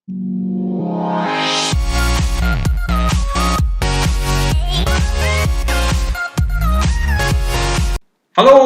Hello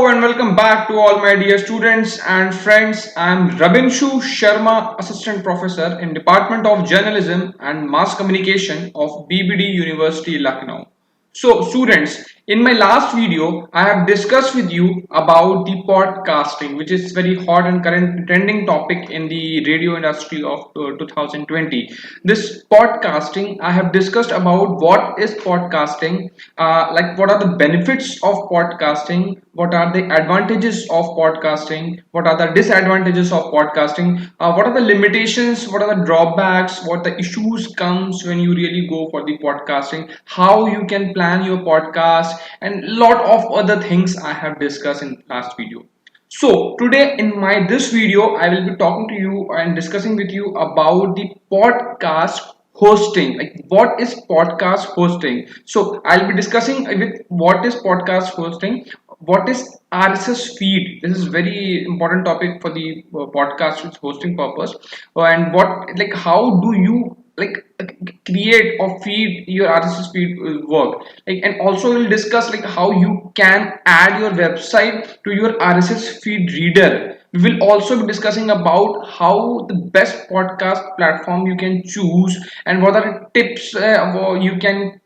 and welcome back to all my dear students and friends. I am Rabinshu Sharma, Assistant Professor in Department of Journalism and Mass Communication of BBD University, Lucknow. So students, in my last video, I have discussed with you about the podcasting, which is very hot and current trending topic in the radio industry of 2020. This podcasting, I have discussed about what is podcasting, like what are the benefits of podcasting, what are the advantages of podcasting, what are the disadvantages of podcasting, what are the limitations, what are the drawbacks, what the issues comes when you really go for the podcasting, how you can plan your podcast, and lot of other things I have discussed in last video. So today in my this video I will be talking to you and discussing with you about the podcast hosting. Like what is podcast hosting? So I'll be discussing with what is podcast hosting, what is RSS feed. This is very important topic for the podcast hosting purpose. And what, like, how do you like create or feed your RSS feed work, like, and also we'll discuss like how you can add your website to your RSS feed reader. We will also be discussing about how the best podcast platform you can choose and what are the tips you can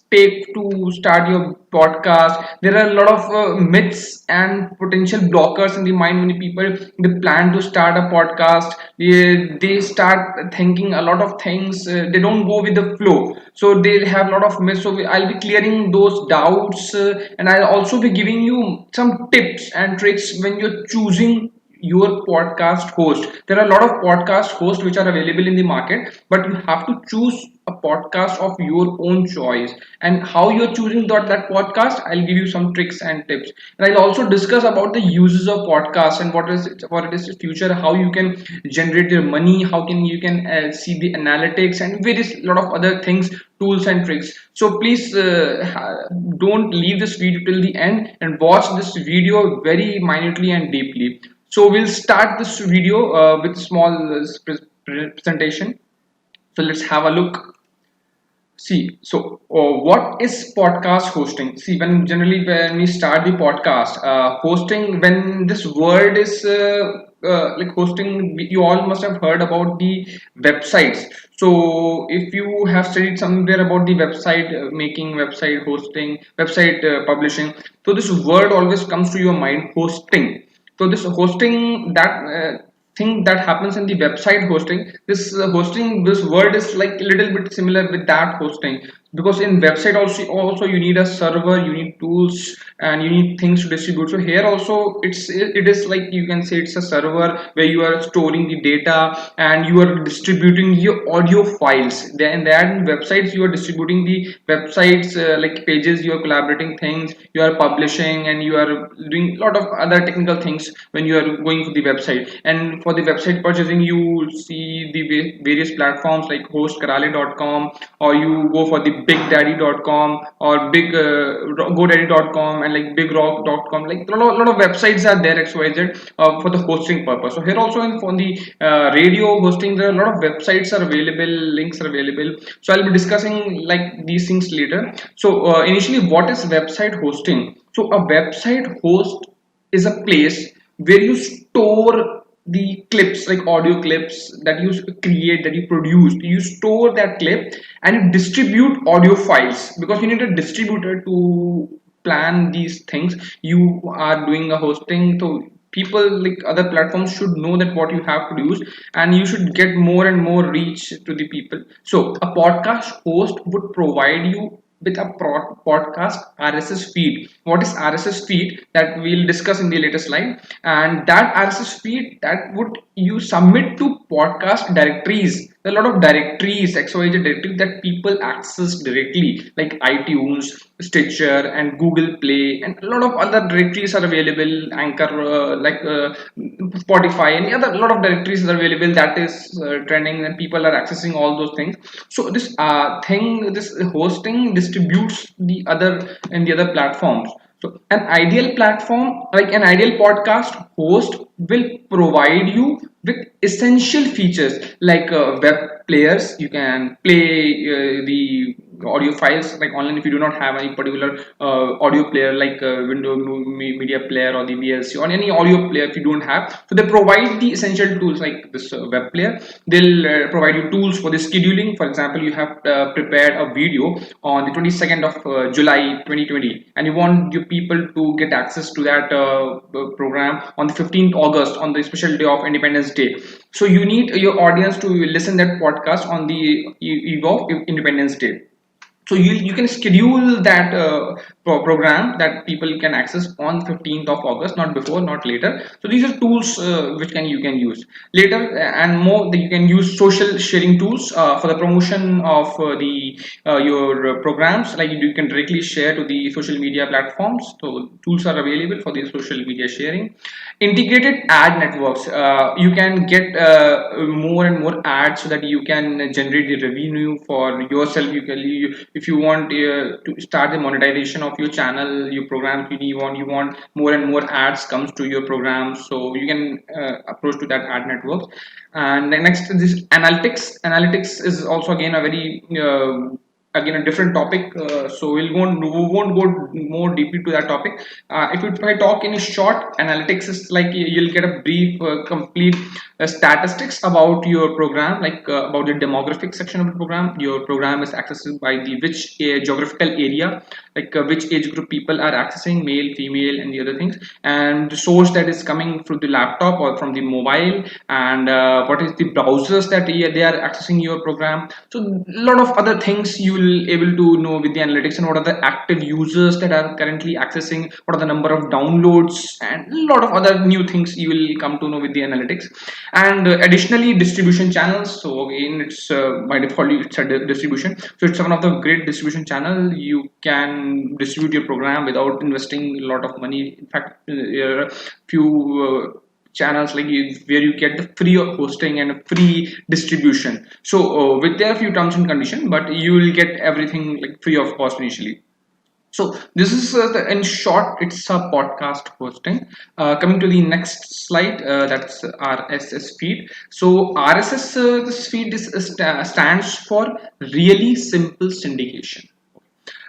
take to start your podcast. There are a lot of myths and potential blockers in the mind when people they plan to start a podcast. They start thinking a lot of things. They don't go with the flow, so they have a lot of myths. So I'll be clearing those doubts, and I'll also be giving you some tips and tricks when you're choosing your podcast host. There are a lot of podcast hosts which are available in the market, but you have to choose a podcast of your own choice. And how you're choosing that podcast, I'll give you some tricks and tips. And I'll also discuss about the uses of podcast and what it is future, how you can generate your money, how can you can see the analytics and various lot of other things, tools and tricks. So please don't leave this video till the end and watch this video very minutely and deeply. So we'll start this video with a small presentation. So let's have a look. See, so what is podcast hosting? See, when we start the podcast, hosting, when this word is like hosting, you all must have heard about the websites. So if you have studied somewhere about the website making, website hosting, website publishing, so this word always comes to your mind, hosting. So this hosting, that thing that happens in the website hosting, this word is like a little bit similar with that hosting, because in website also you need a server, you need tools, and you need things to distribute. So here also it is like, you can say it's a server where you are storing the data and you are distributing your audio files. Then that in websites you are distributing the websites, like pages, you are collaborating things, you are publishing, and you are doing a lot of other technical things when you are going to the website. And for the website purchasing, you will see the various platforms like hostkarale.com, or you go for the bigdaddy.com or big godaddy.com and like bigrock.com. Like a lot of websites are there, xyz, for the hosting purpose. So here also for the radio hosting, there are a lot of websites are available, links are available. So I'll be discussing like these things later. So initially, what is website hosting? So a website host is a place where you store the clips, like audio clips that you create, that you produce. You store that clip and you distribute audio files, because you need a distributor to plan these things. You are doing a hosting, so people like other platforms should know that what you have produced, and you should get more and more reach to the people. So a podcast host would provide you with a podcast RSS feed. What is RSS feed? That we'll discuss in the later slide. And that RSS feed, that would you submit to podcast directories. There are a lot of directories, XYZ directories, that people access directly, like iTunes, Stitcher, and Google Play, and a lot of other directories are available. Anchor, Spotify, and other a lot of directories are available that is trending, and people are accessing all those things. So this this hosting distributes the other and the other platforms. So an ideal platform, like an ideal podcast host, will provide you with essential features like web players. You can play the audio files like online if you do not have any particular audio player like media player or the VLC or any audio player if you don't have. So they provide the essential tools like this web player. They'll provide you tools for the scheduling. For example, you have prepared a video on the 22nd of July 2020 and you want your people to get access to that program on the 15th August on the special day of Independence Day. So you need your audience to listen that podcast on the eve of Independence Day. So you can schedule that program that people can access on 15th of August, not before, not later. So these are tools which can you can use later, and more that you can use social sharing tools for the promotion of the your programs. Like you can directly share to the social media platforms. So tools are available for the social media sharing. Integrated ad networks. You can get more and more ads so that you can generate the revenue for yourself. If you want to start the monetization of your channel, your program, you want more and more ads comes to your program, so you can approach to that ad networks. And then next, this analytics is also again a very again a different topic, so we won't go more deeply to that topic. If I talk in short, analytics is like you'll get a brief complete statistics about your program, like about the demographic section of the program. Your program is accessed by the which geographical area, like which age group people are accessing, male, female, and the other things, and the source that is coming through the laptop or from the mobile, and what is the browsers that they are accessing your program. So a lot of other things you will able to know with the analytics, and what are the active users that are currently accessing, what are the number of downloads, and a lot of other new things you will come to know with the analytics. And additionally, distribution channels. So again, it's by default it's a distribution, so it's one of the great distribution channel. You can distribute your program without investing a lot of money. In fact, there are few channels like where you get the free hosting and free distribution. So with there are few terms and conditions, but you will get everything like free of cost initially. So this is in short, it's a podcast hosting. Coming to the next slide, that's RSS feed. So RSS this feed stands for really simple syndication.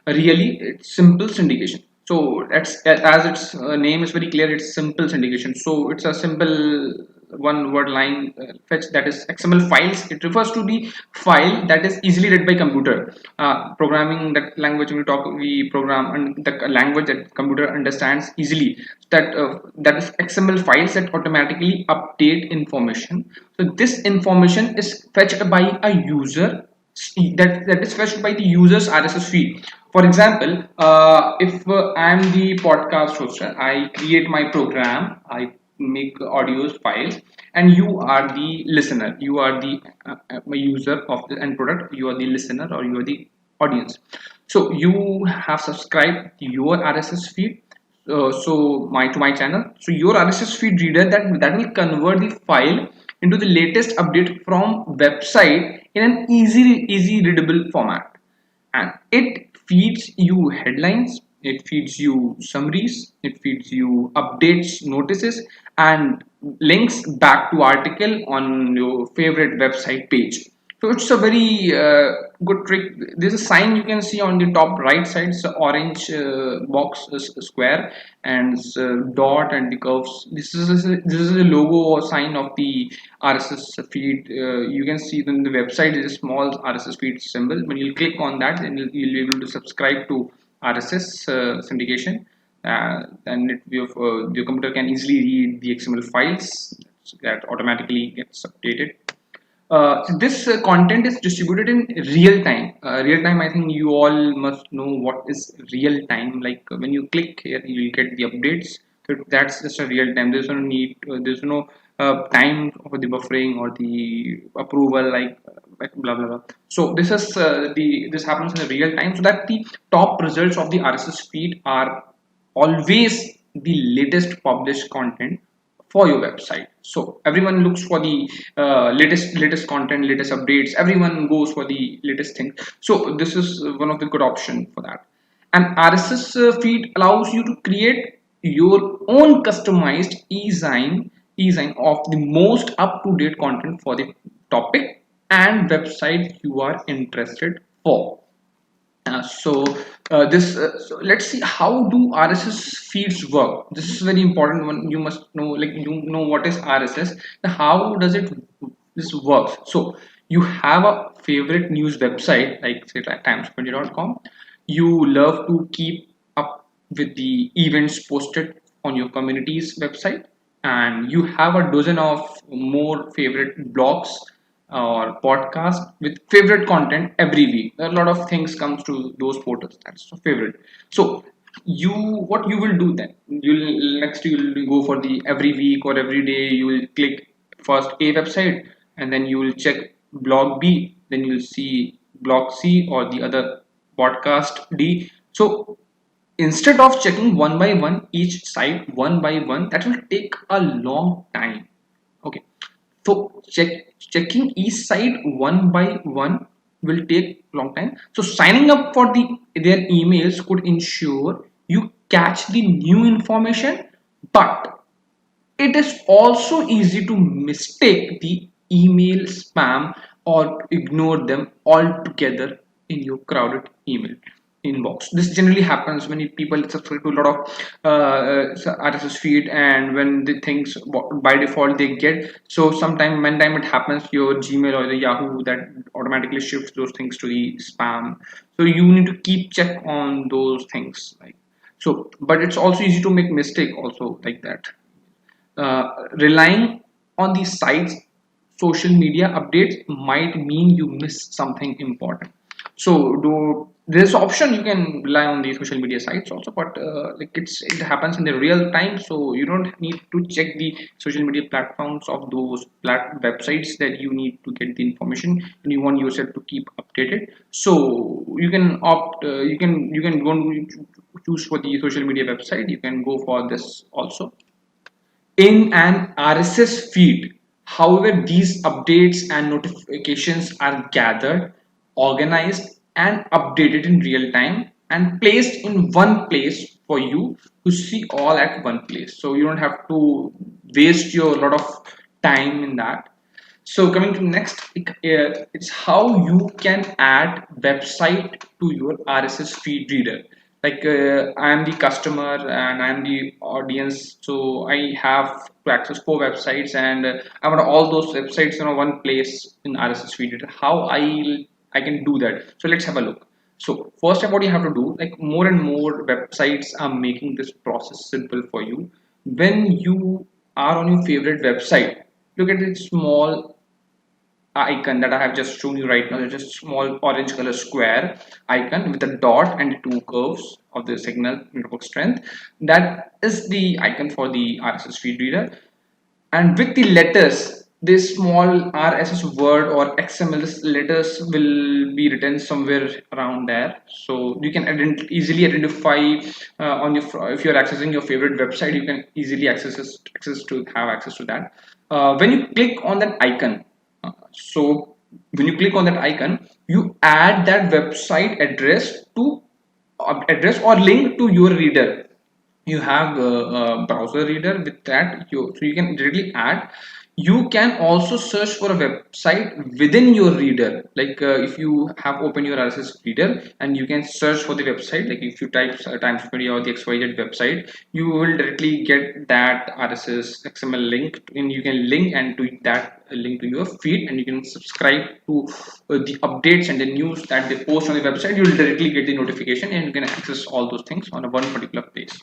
Really it's simple syndication. So that's as its name is very clear, it's simple syndication. So it's a simple one word line fetch, that is XML files. It refers to the file that is easily read by computer. Programming, that language we talk, we program and the language that computer understands easily, that is XML files that automatically update information. So this information is fetched by a user, that is fetched by the user's RSS feed. For example, if I'm the podcast hoster, I create my program, I make audios files, and you are the listener, you are the user of the end product, you are the listener or you are the audience. So you have subscribed your RSS feed, so my channel. So your RSS feed reader that will convert the file into the latest update from website in an easy readable format, and it feeds you headlines, it feeds you summaries, it feeds you updates, notices, and links back to article on your favorite website page. So it's a very good trick. There's a sign you can see on the top right side. It's an orange box square, and dot and the curves. This is a logo or sign of the RSS feed. You can see in the website is a small RSS feed symbol. When you click on that, then you'll be able to subscribe to RSS syndication, and your computer can easily read the XML files that automatically gets updated. This content is distributed in real time. Real time, I think you all must know what is real time. Like when you click here, you will get the updates. So that's just a real time. There's no need. There's no time for the buffering or the approval, like blah blah blah. So this happens in real time, so that the top results of the RSS feed are always the latest published content for your website. So everyone looks for the latest content, latest updates. Everyone goes for the latest thing. So this is one of the good option for that. And RSS feed allows you to create your own customized e-sign e-sign of the most up-to-date content for the topic and website you are interested for. So let's see, how do RSS feeds work. This is very important one. You must know, like, you know what is RSS. How does it this works? So you have a favorite news website like say like times20.com. You love to keep up with the events posted on your community's website, and you have a dozen of more favorite blogs or podcast with favorite content every week. A lot of things comes to those portals. That's your favorite. So you what you will do then? You'll go for the every week or every day. You will click first A website, and then you will check blog B. Then you'll see blog C or the other podcast D. So instead of checking one by one each site one by one, that will take a long time. Okay, so checking each site one by one will take long time. So signing up for their emails could ensure you catch the new information, but it is also easy to mistake the email spam or ignore them altogether in your crowded email inbox. This generally happens when people subscribe to a lot of RSS feed, and when the things by default they get. So sometime when time it happens, your Gmail or the Yahoo that automatically shifts those things to the spam. So you need to keep check on those things, like so. But it's also easy to make mistake also like that. Relying on the site's social media updates might mean you miss something important. So there's option you can rely on the social media sites also, but like it happens in the real time, so you don't need to check the social media platforms of those websites that you need to get the information and you want yourself to keep updated. So you can opt you can go and choose for the social media website. You can go for this also in an RSS feed. However, these updates and notifications are gathered, organized, and updated in real time and placed in one place for you to see all at one place. So you don't have to waste your lot of time in that. So coming to next, it's how you can add website to your RSS feed reader. Like I am the customer and I am the audience, so I have to access 4 websites, and I want all those websites in one place in RSS feed reader. How I can do that? So let's have a look. So first of what you have to do, like more and more websites are making this process simple for you. When you are on your favorite website, look at this small icon that I have just shown you right now. It's just small orange color square icon with a dot and 2 curves of the signal network strength. That is the icon for the RSS feed reader. And with the letters, this small RSS word or XML letters will be written somewhere around there. So you can easily identify on your if you're accessing your favorite website, you can easily have access to that. When you click on that icon, so when you click on that icon, you add that website address to address or link to your reader. You have a browser reader with that, so you can directly add. You can also search for a website within your reader, like if you have opened your RSS reader and you can search for the website, like if you type Times Media or the XYZ website, you will directly get that RSS XML link, and you can link and to that link to your feed, and you can subscribe to the updates and the news that they post on the website. You will directly get the notification and you can access all those things on a one particular place.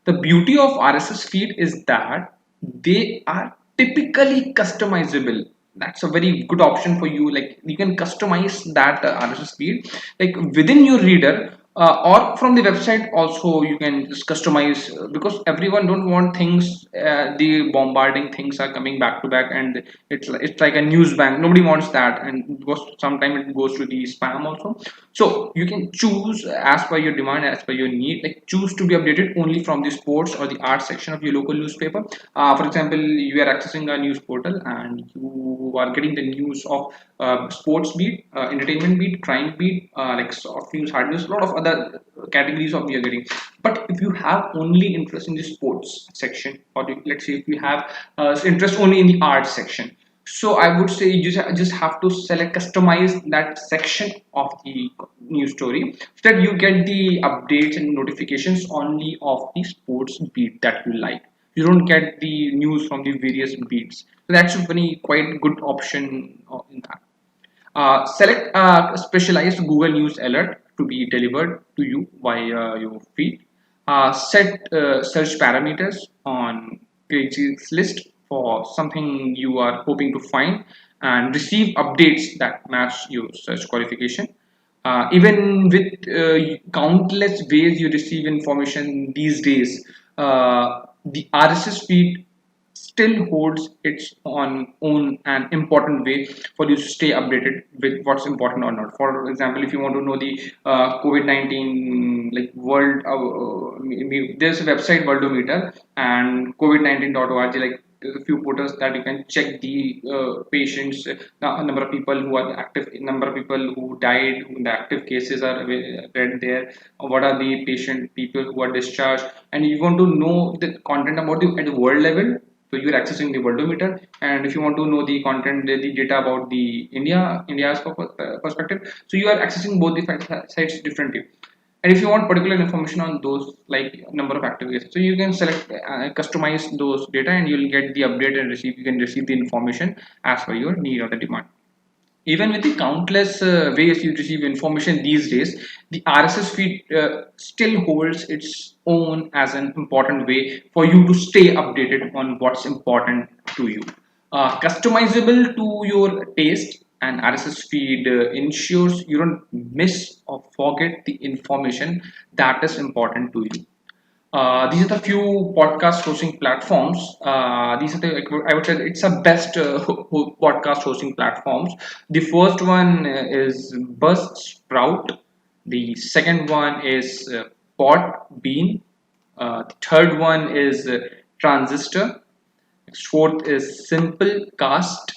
The beauty of RSS feed is that they are typically customizable. That's a very good option for you. Like you can customize that RSS feed like within your reader, or from the website also you can just customize, because everyone don't want things, the bombarding things are coming back to back, and it's like a news bank. Nobody wants that, and because sometimes it goes to the spam also. So you can choose as per your demand, as per your need, like choose to be updated only from the sports or the art section of your local newspaper. For example, you are accessing a news portal and you are getting the news of sports beat, entertainment beat, crime beat, like soft news, hard news, a lot of other the categories of we are getting. But if you have only interest in the sports section, or let's say if you have interest only in the arts section, so I would say you just have to select customize that section of the news story so that you get the updates and notifications only of the sports beat that you like. You don't get the news from the various beats. So that's a very quite good option in that. Select a specialized Google News alert to be delivered to you via your feed. Set search parameters on Craigslist for something you are hoping to find and receive updates that match your search qualification. Even with countless ways you receive information these days, the RSS feed still holds its own an important way for you to stay updated with what's important or not. For example, if you want to know the COVID-19 like world, there's a website Worldometer and COVID-19.org. Like there's a few portals that you can check the patients, number of people who are active, number of people who died, who the active cases are read there. What are the patient people who are discharged, and you want to know the content about the at the world level, so you are accessing the worldometer. And if you want to know the content, the data about the India's perspective, so you are accessing both the sites differently. And if you want particular information on those like number of activities, so you can select customize those data and you'll get the update and receive, you can receive the information as per your need or the demand. Even with the countless ways you receive information these days, the RSS feed still holds its own as an important way for you to stay updated on what's important to you. Customizable to your taste, and RSS feed ensures you don't miss or forget the information that is important to you. These are the few podcast hosting platforms. These are the, I would say it's a best podcast hosting platforms. The first one is Buzzsprout. The second one is Podbean. The third one is Transistor. Next, fourth is Simplecast.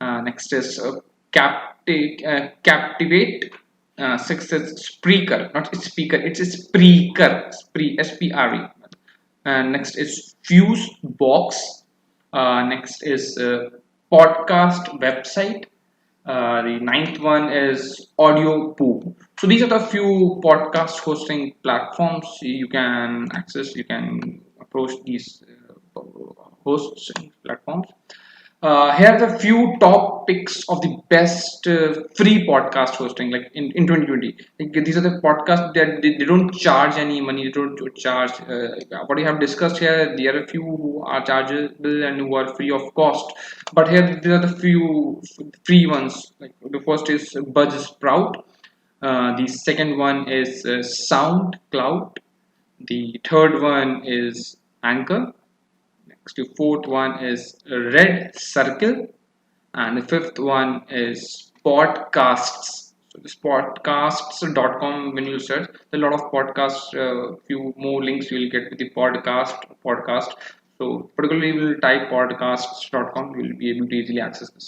Next is Captivate. Sixth is Spreaker, not Speaker, it's a Spreaker, S-P-R-E. And next is Fuse Box. Next is Podcast Website. The ninth one is Audio Poop. So these are the few podcast hosting platforms you can access. You can approach these hosts and platforms. Here are the few top picks of the best free podcast hosting, like in 2020. Like, these are the podcasts that they don't charge any money, they don't charge. What we have discussed here, there are a few who are chargeable and who are free of cost. But here, there are the few free ones. Like the first is Buzzsprout. The second one is SoundCloud. The third one is Anchor. Next, the fourth one is Red Circle, and the fifth one is Podcasts. So this podcasts.com, when you search, there are a lot of podcasts, few more links you will get with the podcast. So particularly we will type podcasts.com, you will be able to easily access this.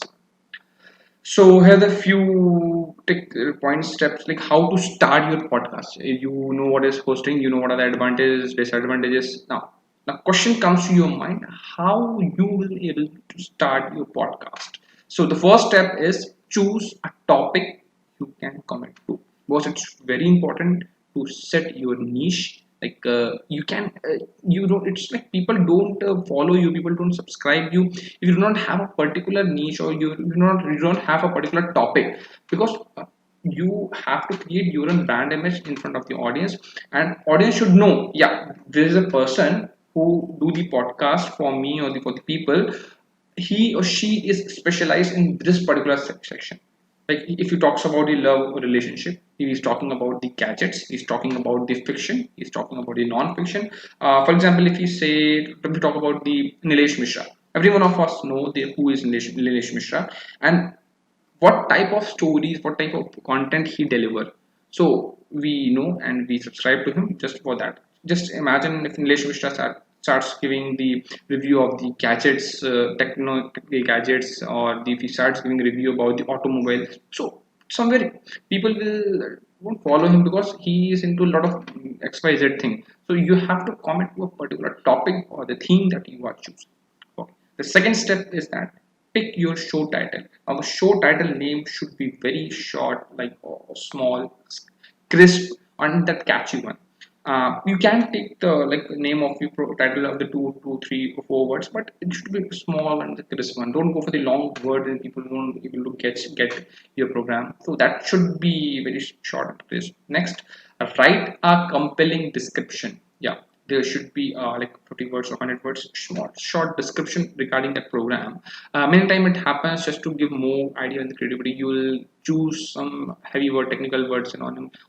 So here are the few point steps like how to start your podcast. You know what is hosting, you know what are the advantages, disadvantages. Now, the question comes to your mind: how you will be able to start your podcast. So the first step is choose a topic you can comment to. Because it's very important to set your niche. Like you can, you know, it's like people don't follow you, people don't subscribe you if you do not have a particular niche, or you don't have a particular topic, because you have to create your own brand image in front of the audience, and audience should know, yeah, there is a person who do the podcast for me or for the people, he or she is specialized in this particular section. Like if he talks about the love relationship, he is talking about the gadgets, he's talking about the fiction, he's talking about the non-fiction. For example, if you say, when we talk about the Nilesh Mishra, every one of us know who is Nilesh Mishra and what type of stories, what type of content he deliver. So we know and we subscribe to him just for that. Just imagine if Nilesh Mishra starts giving the review of the gadgets, gadgets, or if he starts giving a review about the automobile. So somewhere people will won't follow him because he is into a lot of xyz thing. So you have to comment to a particular topic or the theme that you are choosing. Okay. The second step is that pick your show title. Our show title name should be very short, like small, crisp, and that catchy one. You can take the like name of your title of the two, three, or four words, but it should be small and the crisp one. Don't go for the long word and people won't be able to get your program. So that should be very short and crisp. Next, write a compelling description. Yeah, there should be like 50 words or 100 words, short description regarding that program. Many time it happens just to give more idea and creativity. You will choose some heavy word, technical words,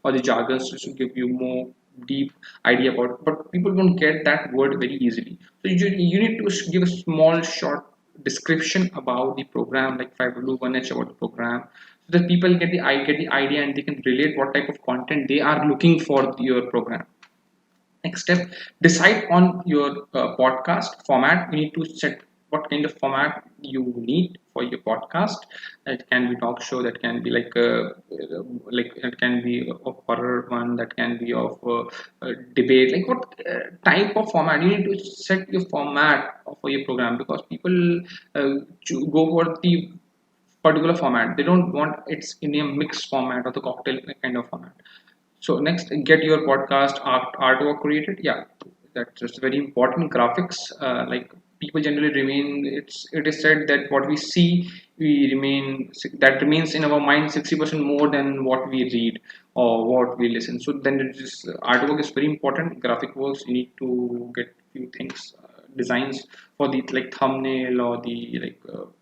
or the jargons just to give you more deep idea about, but people won't get that word very easily. So you need to give a small short description about the program, like 5W1H about the program, so that people get the idea and they can relate what type of content they are looking for your program. Next step, decide on your podcast format. You need to set what kind of format you need for your podcast. It can be talk show, that can be like it can be a horror one, that can be of debate. Like what type of format you need to set your format for your program, because people go for the particular format. They don't want it's in a mixed format or the cocktail kind of format. So next, get your podcast artwork created. Yeah, that's just very important. Graphics, like people generally remain. It is said that what we see, we remain that remains in our mind 60% more than what we read or what we listen. So then it is artwork is very important. Graphic works, you need to get few things. Designs for the like thumbnail or the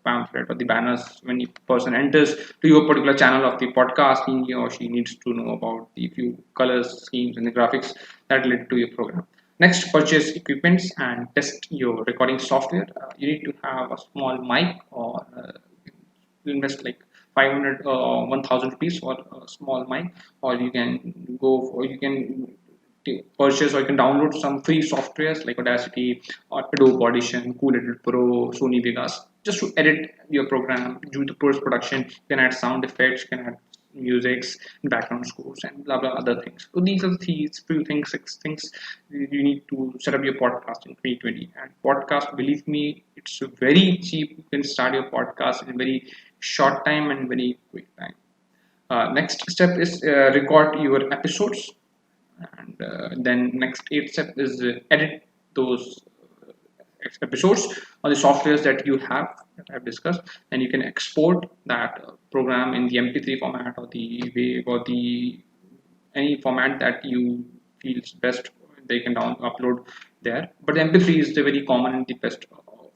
pamphlet or the banners. When the person enters to your particular channel of the podcast, he or she needs to know about the few colors schemes and the graphics that led to your program. Next, purchase equipments and test your recording software. You need to have a small mic, or invest like 500 or 1000 rupees for a small mic, or you can go for you can purchase or you can download some free softwares like Audacity or Adobe Audition, Cool Edit Pro, Sony Vegas, just to edit your program, do the post production. You can add sound effects, you can add musics, background scores, and blah blah other things. So these are the few things, six things you need to set up your podcast in 2020. And podcast, believe me, it's very cheap. You can start your podcast in very short time and very quick time. Next step is record your episodes, and then next eight step is edit those episodes or the softwares that you have that I've discussed. And you can export that program in the MP3 format or the wave or the any format that you feels best. They can upload there, but MP3 is the very common and the best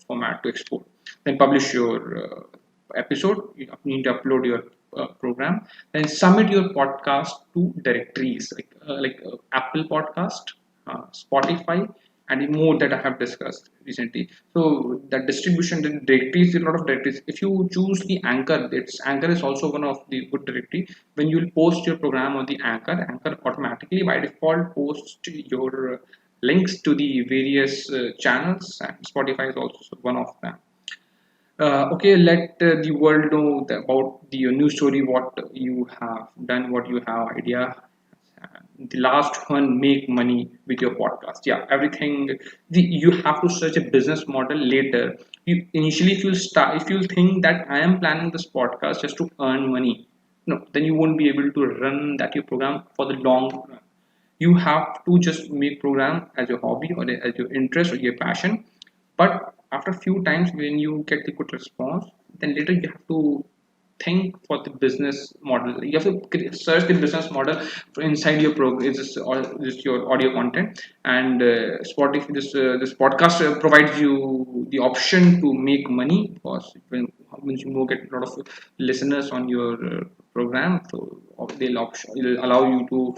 format to export. Then publish your episode. You need to upload your program, then submit your podcast to directories like Apple Podcast, Spotify, and more that I have discussed recently. So that distribution, the directories, a lot of directories. If you choose the Anchor, it's Anchor is also one of the good directory. When you will post your program on the Anchor, Anchor automatically by default posts your links to the various channels, and Spotify is also one of them. Okay, let the world know about the news story, what you have done, what you have idea. The last one, make money with your podcast. Yeah, everything. You have to search a business model later. You initially, if you think that I am planning this podcast just to earn money, no, then you won't be able to run that your program for the long run. You have to just make program as your hobby or as your interest or your passion. But after a few times when you get the good response, then later you have to think for the business model. You have to search the business model for inside your program. Is this your audio content? And Spotify, this podcast provides you the option to make money, because when you get a lot of listeners on your program, so they'll allow you to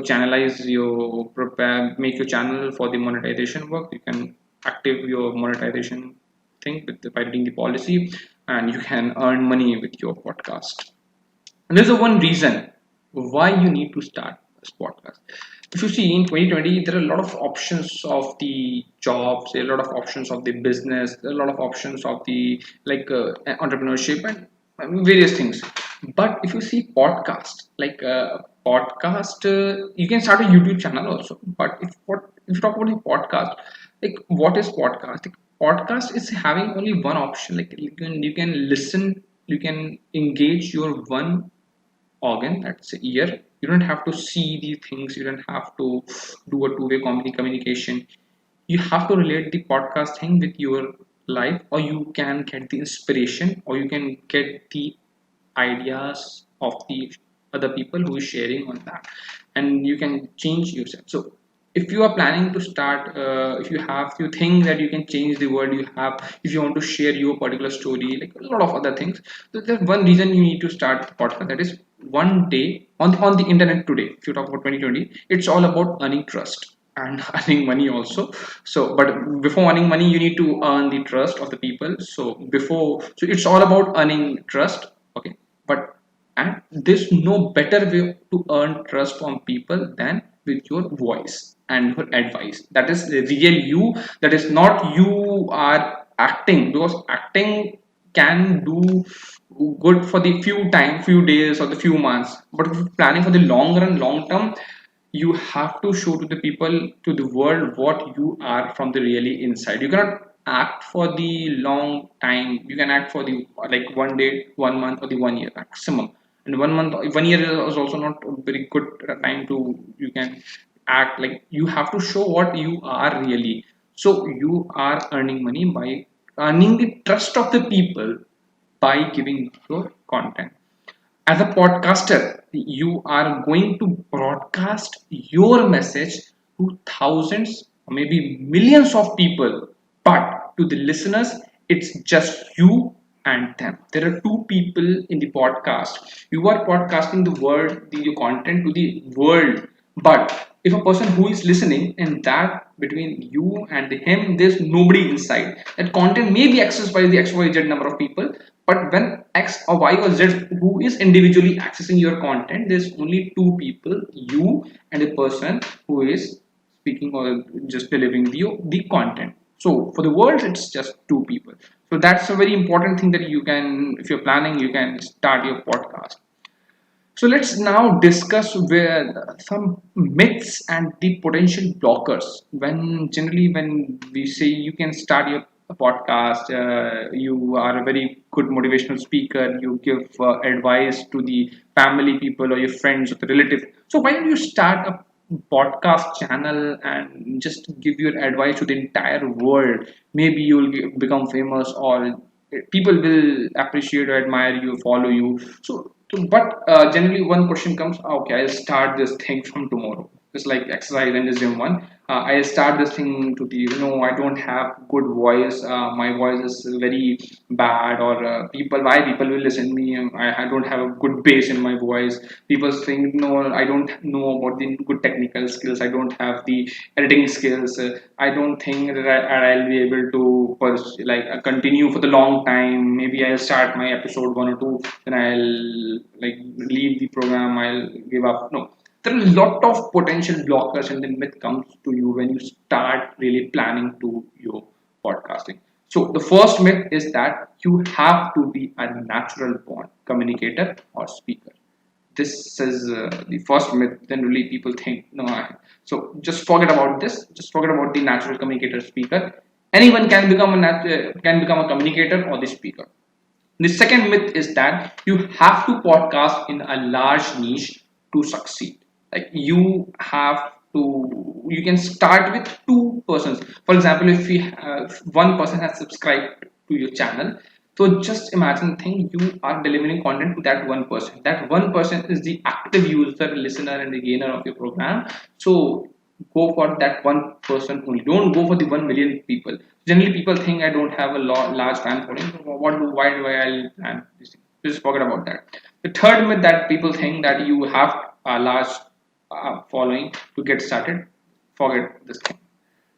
channelize your prepare make your channel for the monetization work. You can active your monetization thing by reading the policy, and you can earn money with your podcast. And there's a one reason why you need to start this podcast. If you see in 2020, there are a lot of options of the jobs, there are a lot of options of the business, there are a lot of options of the entrepreneurship and various things. But if you see podcast, like podcast, you can start a YouTube channel also. But if you talk about the podcast, like what is podcast? Like, podcast is having only one option. Like you can listen, you can engage your one organ, that's the ear. You don't have to see the things. You don't have to do a two-way communication. You have to relate the podcast thing with your life, or you can get the inspiration, or you can get the ideas of the other people who is sharing on that, and you can change yourself. So if you are planning to start, if you think that you can change the world, you have, if you want to share your particular story, like a lot of other things, so there's one reason you need to start the podcast. That is, one day on the internet today, if you talk about 2020, it's all about earning trust and earning money also. So but before earning money, you need to earn the trust of the people. So it's all about earning trust. Okay. But and there's no better way to earn trust from people than with your voice and your advice. That is the real you. That is not you are acting, because acting can do good for the few days or the few months. But if you're planning for the long run, long term, you have to show to the people, to the world, what you are from the really inside. You cannot act for the long time. You can act for the like one day, 1 month, or the 1 year maximum. And 1 month, 1 year is also not a very good time to, you can act. Like, you have to show what you are really. So you are earning money by earning the trust of the people, by giving your content. As a podcaster, you are going to broadcast your message to thousands or maybe millions of people, but to the listeners, it's just you and them. There are two people in the podcast. You are podcasting the world, your content to the world, but if a person who is listening, and that between you and him, there's nobody inside. That content may be accessed by the XYZ number of people, but when X or Y or Z who is individually accessing your content, there's only two people, you and a person who is speaking or just delivering the content. So for the world, it's just two people. So that's a very important thing that you can, if you're planning, you can start your podcast. So let's now discuss where some myths and the potential blockers. When we say you can start your podcast, you are a very good motivational speaker. You give advice to the family people or your friends or the relatives. So why don't you start a podcast channel and just give your advice to the entire world? Maybe you'll become famous, or people will appreciate or admire you, follow you. But generally, one question comes, okay, I'll start this thing from tomorrow. Just like exercise and the gym one. I'll start this thing to the, I don't have good voice. My voice is very bad, or why people will listen to me? I don't have a good bass in my voice. People think, no, I don't know about the good technical skills. I don't have the editing skills. I don't think that I'll be able to continue for the long time. Maybe I'll start my episode one or two, then I'll like leave the program. I'll give up. No, there are a lot of potential blockers, and the myth comes to you when you start really planning to your podcasting. So the first myth is that you have to be a natural born communicator or speaker. This is the first myth. Generally people think, no, so just forget about this. Just forget about the natural communicator speaker. Anyone can become can become a communicator or the speaker. The second myth is that you have to podcast in a large niche to succeed. Like, you can start with two persons. For example, if we have one person has subscribed to your channel, so just imagine the thing, you are delivering content to that one person. That one person is the active user, listener, and the gainer of your program. So go for that one person only. Don't go for the 1 million people. Generally, people think I don't have a large fan following. Why do I'll plan this thing? Just forget about that. The third myth that people think that you have a large following to get started. Forget this thing.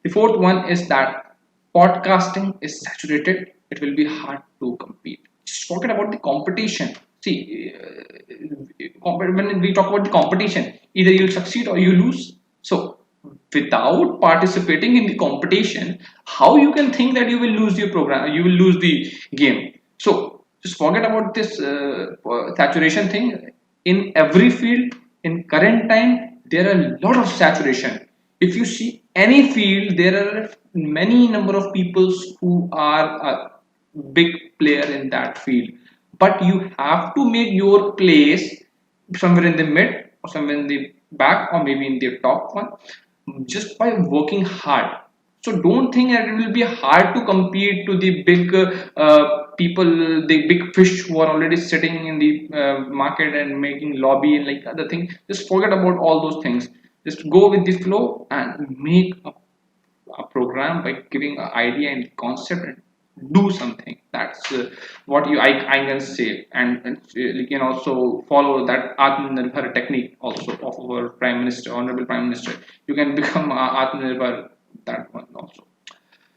The fourth one is that podcasting is saturated. It will be hard to compete. Just forget about the competition. See, when we talk about the competition, either you'll succeed or you lose. So, without participating in the competition, how you can think that you will lose your program? You will lose the game. So, Just forget about this saturation thing. In every field, in current time, there are a lot of saturation. If you see any field, there are many number of people who are a big player in that field, but you have to make your place somewhere in the mid or somewhere in the back or maybe in the top one, just by working hard. So don't think that it will be hard to compete to the big people, the big fish who are already sitting in the market and making lobby and like other things. Just forget about all those things. Just go with the flow and make a program by giving an idea and concept and do something. That's what I can say. And you can also follow that Atmanirbhar technique also of our Prime Minister, Honorable Prime Minister. You can become Atmanirbhar, that one also.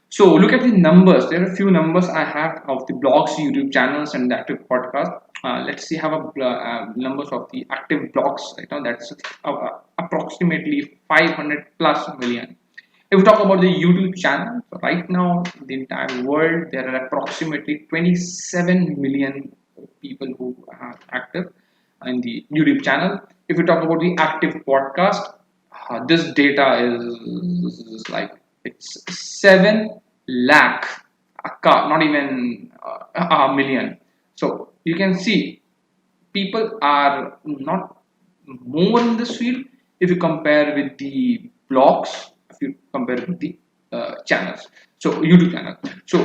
So look at the numbers. There are a few numbers I have of the blogs, YouTube channels, and the active podcast. Let's see have a numbers of the active blogs right now. That's approximately 500 plus million. If we talk about the YouTube channel, so right now in the entire world there are approximately 27 million people who are active in the YouTube channel. If we talk about the active podcast, this data is like it's 7 lakh, not even a million. So you can see people are not more in this field if you compare with the blogs, if you compare with the channels, so YouTube channel. So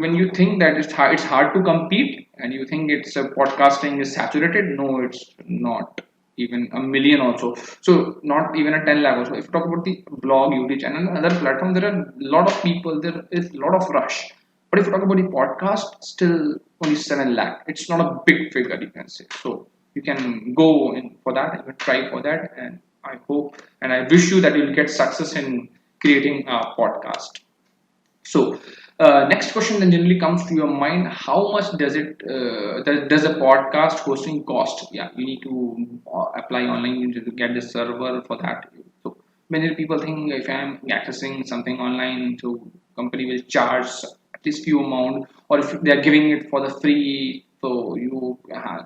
when you think that it's hard to compete and you think it's podcasting is saturated, no, it's not even a million also. So not even a 10 lakh also. If you talk about the blog, YouTube channel and other platform, there are a lot of people, there is a lot of rush. But if you talk about the podcast, still only 7 lakh. It's not a big figure, you can say. So you can go in for that, you can try for that, and I hope and I wish you that you'll get success in creating a podcast. So next question then generally comes to your mind: how much does a podcast hosting cost? Yeah, you need to apply online. You need to get the server for that. So many people think if I'm accessing something online, so company will charge at least few amount, or if they are giving it for the free, so you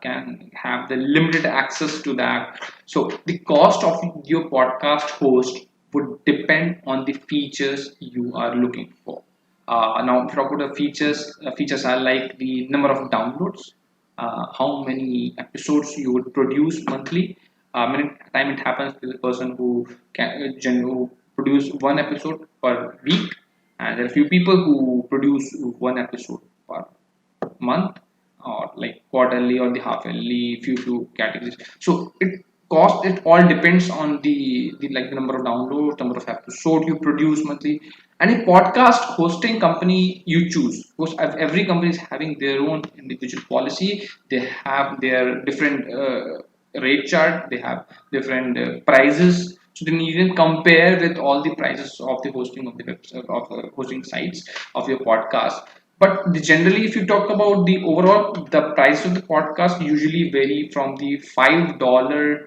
can have the limited access to that. So the cost of your podcast host would depend on the features you are looking for. Now, if you talk about the features are like the number of downloads, how many episodes you would produce monthly. Many time it happens to the person who who produce one episode per week, and there are few people who produce one episode per month or like quarterly or the half yearly, few categories. So it all depends on the like the number of downloads, number of episodes you produce monthly. Any podcast hosting company you choose, because every company is having their own individual policy. They have their different rate chart, they have different prices, so then you can compare with all the prices of the hosting of the website of hosting sites of your podcast. But generally, if you talk about the overall, the price of the podcast usually vary from the $5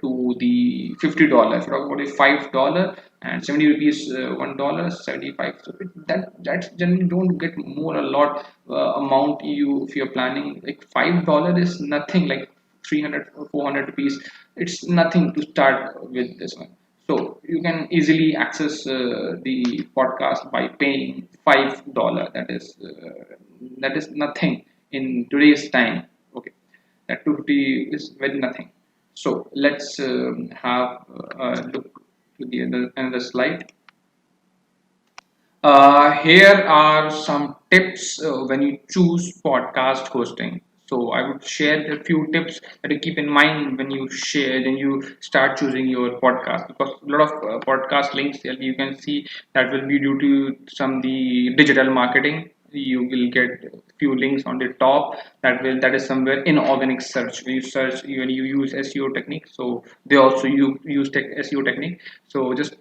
to the $50. If you talk about the $5 and 70 rupees, $1, 75. So that generally don't get more a lot amount you if you're planning like $5 is nothing like 300 or 400 rupees. It's nothing to start with this one. So you can easily access the podcast by paying $5. That is nothing in today's time. Okay, that 250 is very nothing. So let's have look to the another slide. Here are some tips when you choose podcast hosting. So I would share a few tips that you keep in mind when you share and you start choosing your podcast, because a lot of podcast links you can see that will be due to some the digital marketing. You will get few links on the top that is somewhere in organic search. When you search, when you use SEO technique, so they also use SEO technique. So just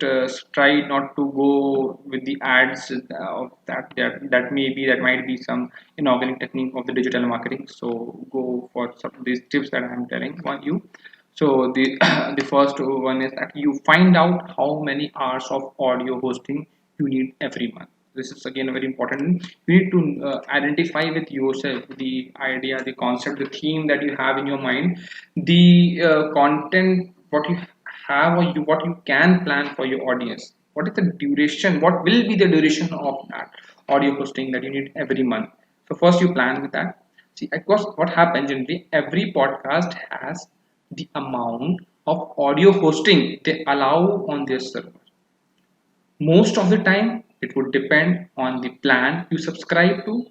try not to go with the ads of that might be some inorganic technique of the digital marketing. So go for some of these tips that I'm telling on you. So the the first one is that you find out how many hours of audio hosting you need every month. this is again a very important. You need to identify with yourself the idea, the concept, the theme that you have in your mind, the content, what you have, or what you can plan for your audience. What is the duration? What will be the duration of that audio posting that you need every month? So first you plan with that. See, of course, what happens generally, every podcast has the amount of audio hosting they allow on their server. Most of the time, it would depend on the plan you subscribe to.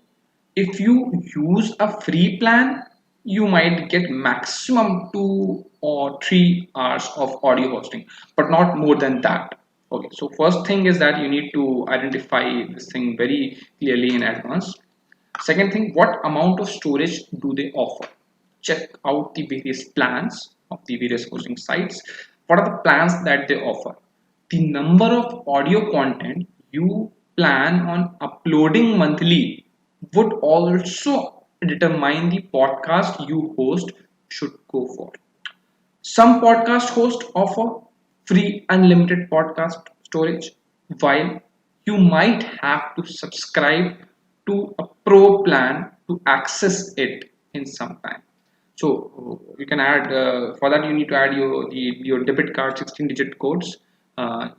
If you use a free plan, you might get maximum 2 or 3 hours of audio hosting, but not more than that. Okay, so first thing is that you need to identify this thing very clearly in advance. Second thing, what amount of storage do they offer? Check out the various plans of the various hosting sites. What are the plans that they offer? The number of audio content you plan on uploading monthly would also determine the podcast you host should go for. Some podcast hosts offer free unlimited podcast storage, while you might have to subscribe to a pro plan to access it in some time. So you can add for that you need to add your debit card 16-digit codes.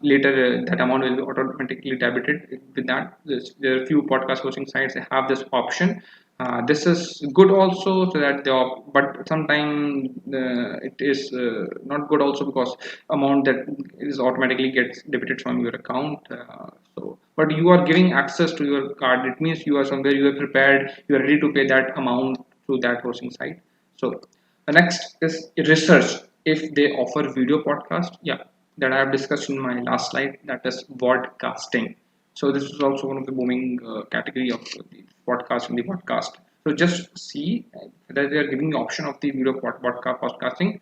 Later that amount will be automatically debited with that. There are few podcast hosting sites that have this option. This is good also, so that but sometimes it is not good also, because amount that is automatically gets debited from your account. But you are giving access to your card. It means you are somewhere, you are prepared, you are ready to pay that amount through that hosting site. So the next is research if they offer video podcast. Yeah, that I have discussed in my last slide. That is podcasting. So this is also one of the booming category of the podcast in the podcast. So just see that they are giving the option of the video podcasting.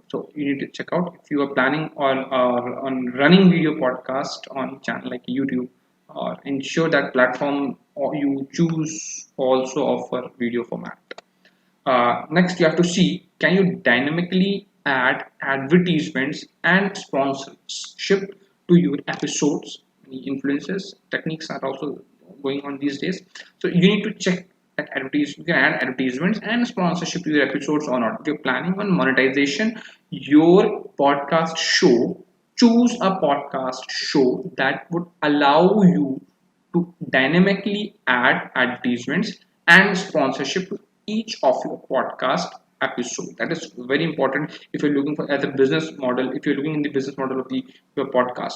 So you need to check out if you are planning on running video podcast on channel like YouTube, or ensure that platform or you choose also offer video format. Next, you have to see, can you dynamically add advertisements and sponsorship to your episodes? The influences techniques are also going on these days. So you need to check that you can add advertisements and sponsorship to your episodes or not. If you're planning on monetization, your podcast show, choose a podcast show that would allow you to dynamically add advertisements and sponsorship to each of your podcast episode. That is very important if you're looking for as a business model, if you're looking in the business model of the your podcast.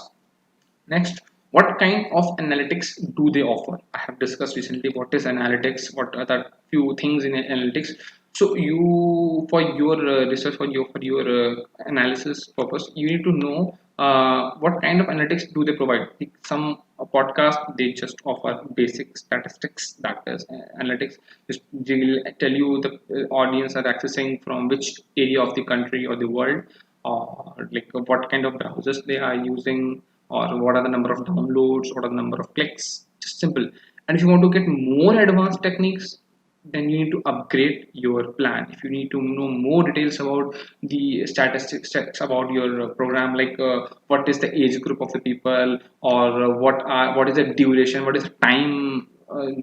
Next, what kind of analytics do they offer? I have discussed recently what is analytics, what are the few things in analytics. So you, for your research, for your analysis purpose, you need to know what kind of analytics do they provide. Some podcast they just offer basic statistics, that is analytics. Just they will tell you the audience are accessing from which area of the country or the world, or like what kind of browsers they are using, or what are the number of downloads, what are the number of clicks. Just simple. And if you want to get more advanced techniques, then you need to upgrade your plan. If you need to know more details about the statistics about your program, like what is the age group of the people, or what is the duration, what is the time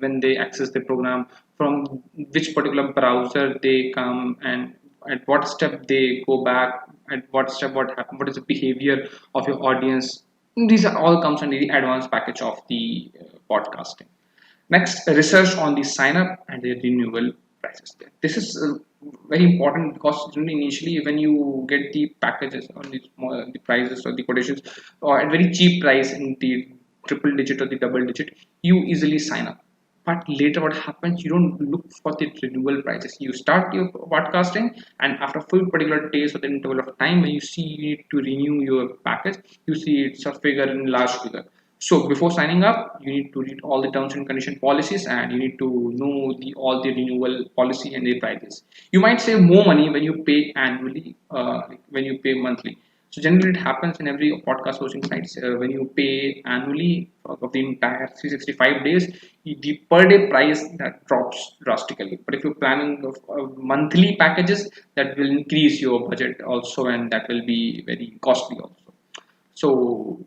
when they access the program, from which particular browser they come, and at what step they go back, at what step what happened, what is the behavior of your audience. These are all comes under the advanced package of the podcasting. Next, research on the sign up and the renewal prices. This is very important, because initially when you get the packages or the prices or the quotations, or at very cheap price in the triple digit or the double digit, you easily sign up. But later what happens, you don't look for the renewal prices. You start your podcasting, and after full particular days or the interval of time when you see you need to renew your package, you see it's a figure in large figure. So before signing up, you need to read all the terms and condition policies, and you need to know all the renewal policy and the prices. You might save more money when you pay annually, when you pay monthly. So generally, it happens in every podcast hosting sites. When you pay annually of the entire 365 days, the per day price that drops drastically. But if you're planning of monthly packages, that will increase your budget also, and that will be very costly also. So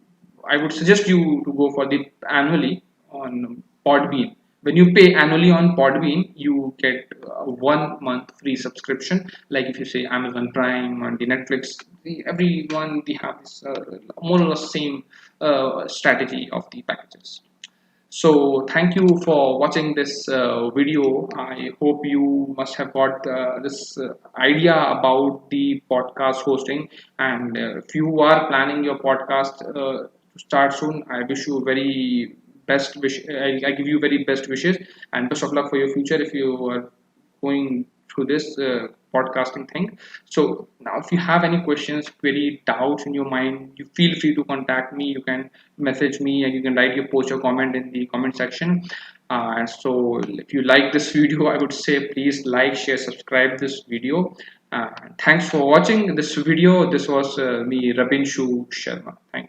I would suggest you to go for the annually. on Podbean. When you pay annually on Podbean, you get 1 month free subscription. Like if you say Amazon Prime and the Netflix, everyone they have this more or less same strategy of the packages. So thank you for watching this video. I hope you must have got this idea about the podcast hosting. And if you are planning your podcast to start soon, I wish you very best wish. I give you very best wishes and best of luck for your future if you are going through this podcasting thing. So now, if you have any questions, query, doubts in your mind, you feel free to contact me. You can message me and you can write your post or comment in the comment section. And so, if you like this video, I would say please like, share, subscribe this video. Thanks for watching this video. This was me, Rabinshu Sharma. Thank you.